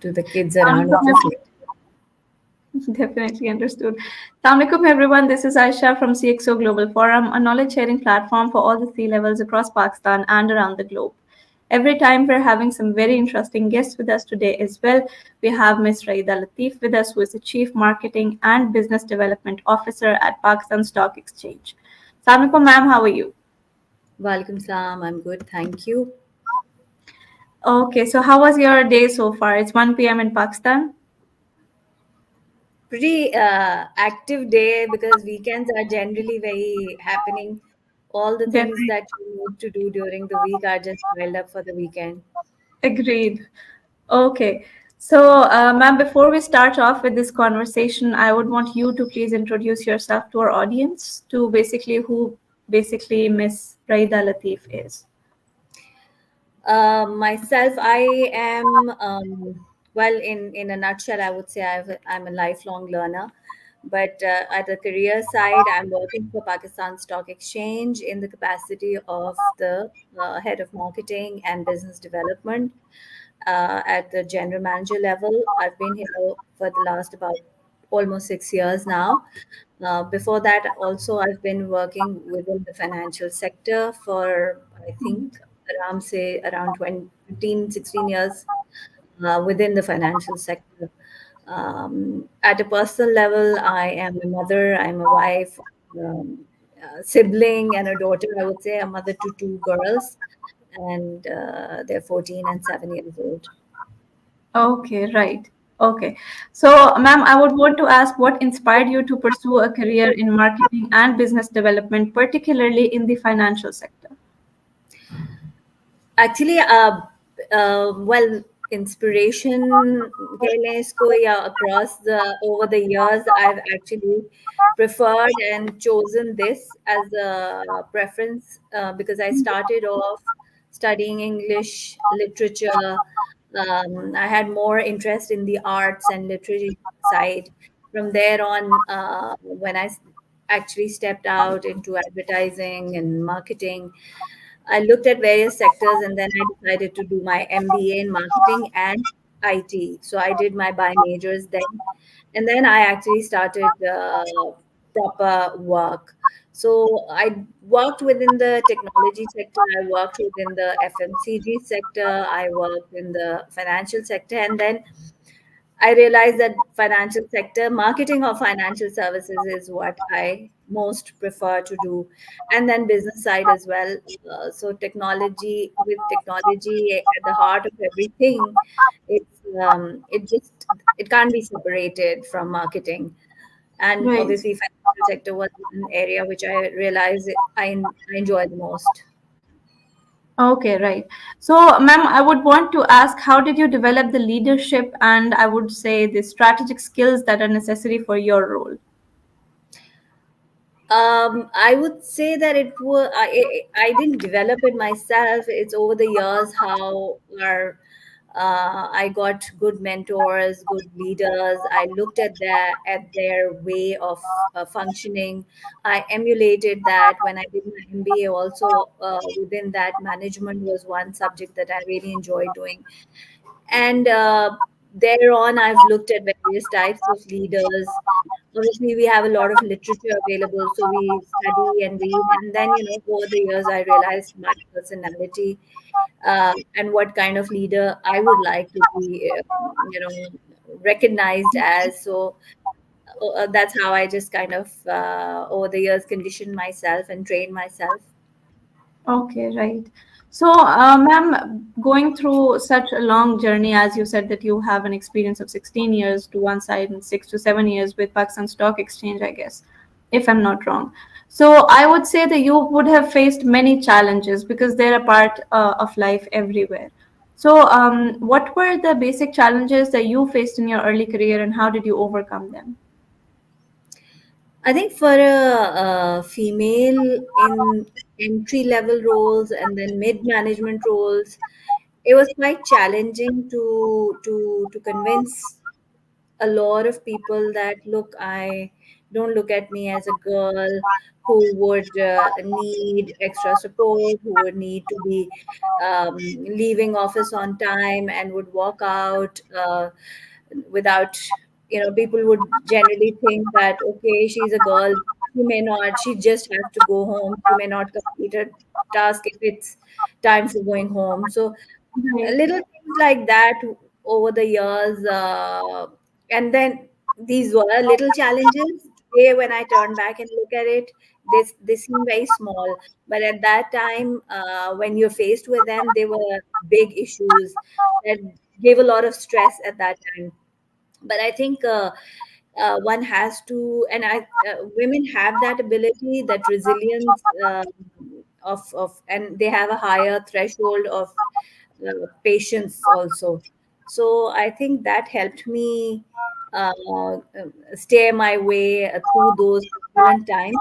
to the kids around. It's just Assalamualaikum. Definitely understood. Assalamualaikum everyone. This is Ayesha from CxO Global Forum, a knowledge sharing platform for all the C levels across Pakistan and around the globe. Every time we're having some very interesting guests with us today as well. We have Ms. Raeda Latif with us, who is the Chief Marketing and Business Development Officer at Pakistan Stock Exchange. Assalamualaikum, ma'am. How are you? Walaikum salam. I'm good, thank you. Okay, so how was your day so far? It's 1 p.m. in Pakistan. Pretty active day because weekends are generally very happening. All the things Definitely. that you need to do during the week are just piled up for the weekend. Agreed. Okay. So, ma'am, before we start off with this conversation, I would want you to please introduce yourself to our audience, to basically who basically Miss Raida Latif is. Myself, I am, well, in a nutshell, I would say I'm a lifelong learner. But at the career side, I'm working for Pakistan Stock Exchange in the capacity of the head of marketing and business development at the general manager level. I've been here for the last about almost 6 years now. Before that, also, I've been working within the financial sector for, I think, around 20, 15, 16 years within the financial sector. At a personal level, I am a mother, I'm a wife, a sibling, and a daughter. I would say a mother to two girls, and they're 14 and 7 years old. Okay, right. Okay. So, ma'am, I would want to ask what inspired you to pursue a career in marketing and business development, particularly in the financial sector? Actually, well, inspiration कह लें इसको या across the over the years, I've actually preferred and chosen this as a preference because I started off studying English literature. I had more interest in the arts and literature side. From there on, when actually stepped out into advertising and marketing, I looked at various sectors and then I decided to do my MBA in marketing and IT. So I did my bi majors then. And then I actually started proper work. So I worked within the technology sector, I worked within the FMCG sector, I worked in the financial sector, and then I realized that financial sector, marketing of financial services is what I most prefer to do. And then business side as well. So technology, with technology at the heart of everything, it just, it can't be separated from marketing. And Right. obviously financial sector was an area which I realized I enjoy the most. Okay, right. So, ma'am, I would want to ask how did you develop the leadership and I would say the strategic skills that are necessary for your role? I would say that I didn't develop it myself. It's over the years how I got good mentors, good leaders. I looked at their way of functioning. I emulated that when I did my MBA. Also, within that, management was one subject that I really enjoyed doing. And thereon, I've looked at various types of leaders. Obviously, we have a lot of literature available, so we study and read. And then, over the years, I realized my personality and what kind of leader I would like to be, recognized as. So that's how I just kind of, over the years, conditioned myself and trained myself. Okay, right. So, ma'am, going through such a long journey, as you said that you have an experience of 16 years to one side and 6 to 7 years with Pakistan Stock Exchange, I guess, if I'm not wrong. So, I would say that you would have faced many challenges because they're a part of life everywhere. So, what were the basic challenges that you faced in your early career and how did you overcome them? I think for a female in entry level roles and then mid management roles, it was quite challenging to convince a lot of people that look, I Don't look at me as a girl who would need extra support, who would need to be leaving office on time and would walk out without, people would generally think that, okay, she's a girl, she may not, she just has to go home, she may not complete a task if it's time for going home. So Right. little things like that over the years, and then these were little challenges. Today when I turn back and look at it, they seem very small, but at that time, when you're faced with them, they were big issues that gave a lot of stress at that time. But I think one has to, and women have that ability, that resilience, and they have a higher threshold of patience also. So I think that helped me steer my way through those turbulent times.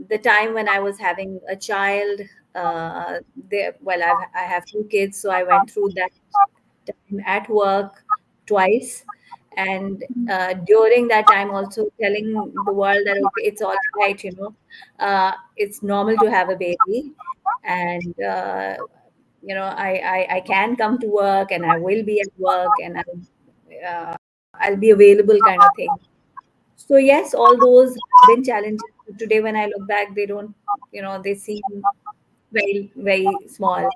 The time when I was having a child, I have two kids, so I went through that time at work twice. And during that time, also telling the world that, okay, it's all right, it's normal to have a baby. And, I can come to work and I will be at work, and I'll be available, kind of thing. So yes, all those have been challenges. Today, when I look back, they don't, they seem very, very small.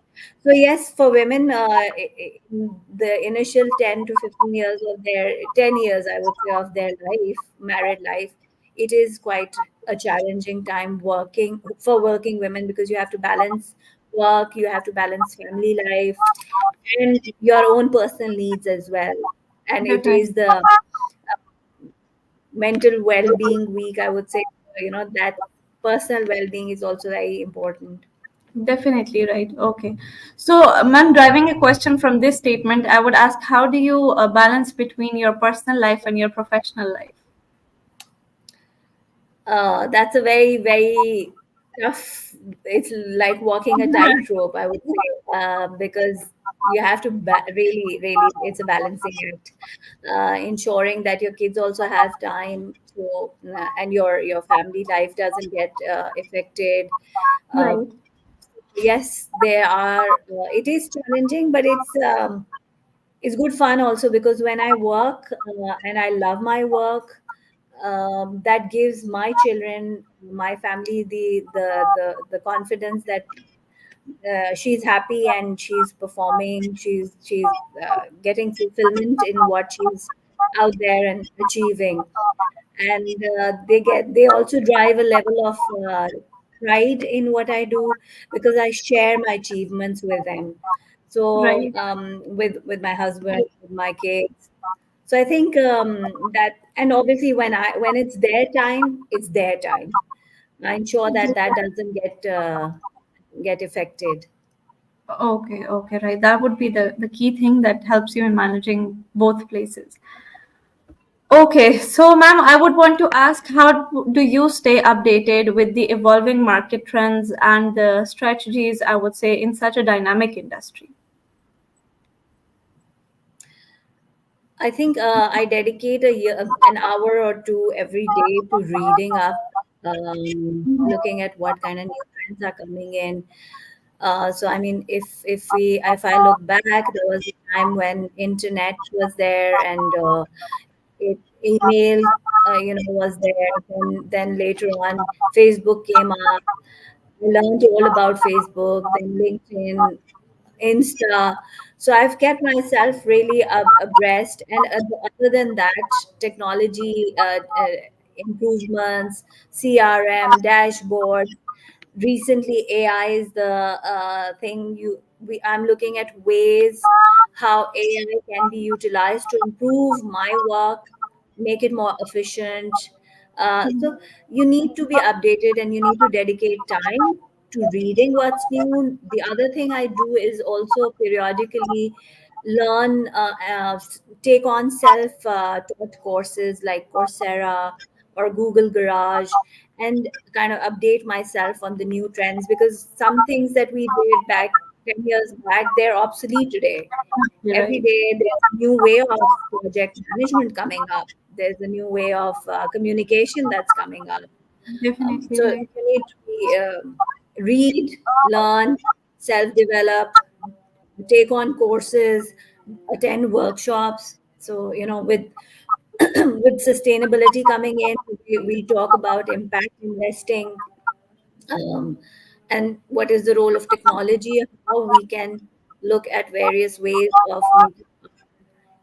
So yes, for women, in the initial 10 to 15 years of their, 10 years, I would say, of their life, married life, it is quite a challenging time working for working women, because you have to balance work, you have to balance family life, and your own personal needs as well. And it is Definitely. the mental well-being week, I would say. That personal well-being is also very important. Definitely right. Okay. So, ma'am, driving a question from this statement, I would ask, how do you balance between your personal life and your professional life? That's a very, very tough. It's like walking a tightrope, I would say, because you have to really, really, it's a balancing act, ensuring that your kids also have time, so and your family life doesn't get affected. Uh, Right. yes, there are. It is challenging, but it's good fun also, because when I work, and I love my work, that gives my children, my family, the confidence that she's happy and she's performing, she's getting fulfillment in what she's out there and achieving. And they also drive a level of pride in what I do, because I share my achievements with them. So Right. with my husband, with my kids. So I think that, and obviously when it's their time, it's their time. I ensure that that doesn't get affected. Okay, okay, right. That would be the key thing that helps you in managing both places. Okay, so ma'am, I would want to ask, how do you stay updated with the evolving market trends and the strategies, I would say, in such a dynamic industry? I think I dedicate an hour or two every day to reading up, looking at what kind of new trends are coming in. So I mean, if I look back, there was a time when internet was there, and email, was there. Then later on, Facebook came up. I learned all about Facebook, then LinkedIn, Insta. So I've kept myself really abreast. And other than that, technology improvements, CRM, dashboards. Recently, AI is the thing I'm looking at ways how AI can be utilized to improve my work, make it more efficient. So you need to be updated, and you need to dedicate time to reading what's new. The other thing I do is also periodically learn, take on self taught courses like Coursera or Google Garage, and kind of update myself on the new trends, because some things that we did back 10 years back, they're obsolete today. You're Every right. day there's a new way of project management coming up. there's a new way of communication that's coming up. Definitely So right. you need to read, learn, self-develop, take on courses, attend workshops. So with with sustainability coming in, we talk about impact investing, um, and what is the role of technology and how we can look at various ways of making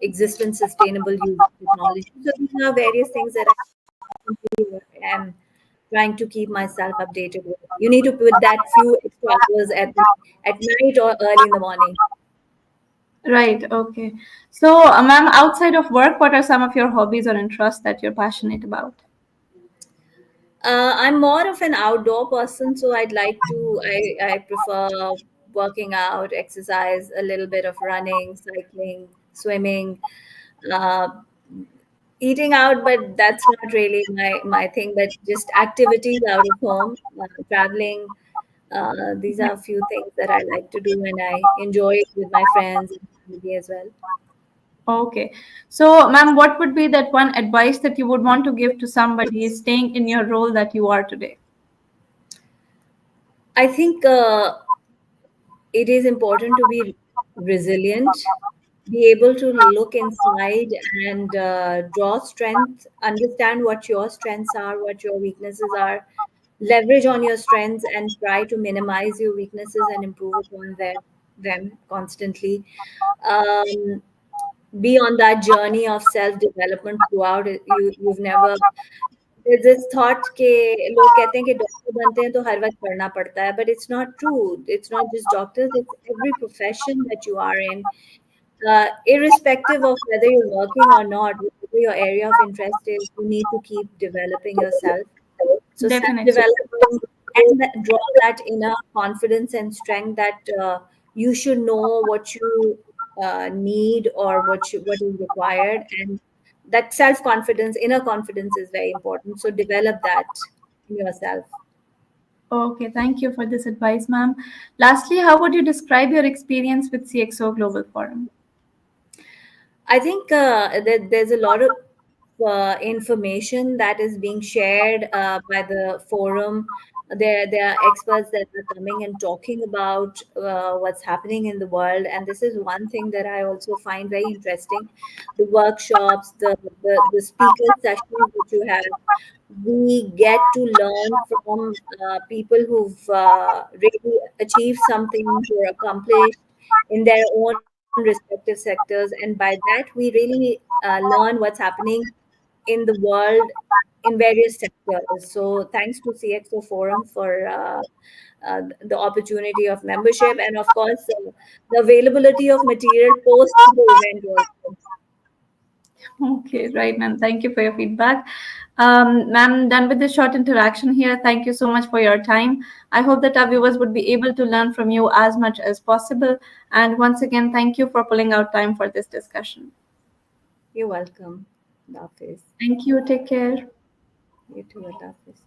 existence sustainable using technology. So these are various things that I am trying to keep myself updated with. You need to put that few extra hours at night or early in the morning. Right, okay. So, ma'am, outside of work, what are some of your hobbies or interests that you're passionate about? I'm more of an outdoor person, so I'd like to. I prefer working out, exercise, a little bit of running, cycling, swimming, uh, eating out, but that's not really my thing. But just activities out of home, traveling. These are a few things that I like to do, and I enjoy it with my friends and family as well. Okay. So, ma'am, what would be that one advice that you would want to give to somebody staying in your role that you are today? I think it is important to be resilient, be able to look inside and draw strength, understand what your strengths are, what your weaknesses are, leverage on your strengths and try to minimize your weaknesses and improve upon them constantly. Um, be on that journey of self development throughout it. You've never, there's this thought कि लोग कहते हैं कि doctor बनते हैं तो हर वक्त पढ़ना पड़ता है, but it's not true. It's not just doctors, it's every profession that you are in, irrespective of whether you're working or not, whatever your area of interest is, you need to keep developing yourself. So Definitely. self-development and draw that inner confidence and strength that you should know what you need or what is required, and that self-confidence, inner confidence is very important. So develop that in yourself. Okay, thank you for this advice, ma'am. Lastly, how would you describe your experience with CxO Global Forum? I think that there's a lot of information that is being shared by the forum. There are experts that are coming and talking about what's happening in the world, and this is one thing that I also find very interesting. The workshops, the speaker sessions that you have, we get to learn from people who've really achieved something, who are accomplished in their own respective sectors, and by that we really learn what's happening in the world in various sectors. So thanks to CxO Forum for the opportunity of membership, and of course the availability of material post the event also. Okay, right, ma'am. Thank you for your feedback. Ma'am, done with this short interaction here. Thank you so much for your time. I hope that our viewers would be able to learn from you as much as possible. And once again, thank you for pulling out time for this discussion. You're welcome. Allah Hafiz. Thank you. Take care. You too. Allah Hafiz.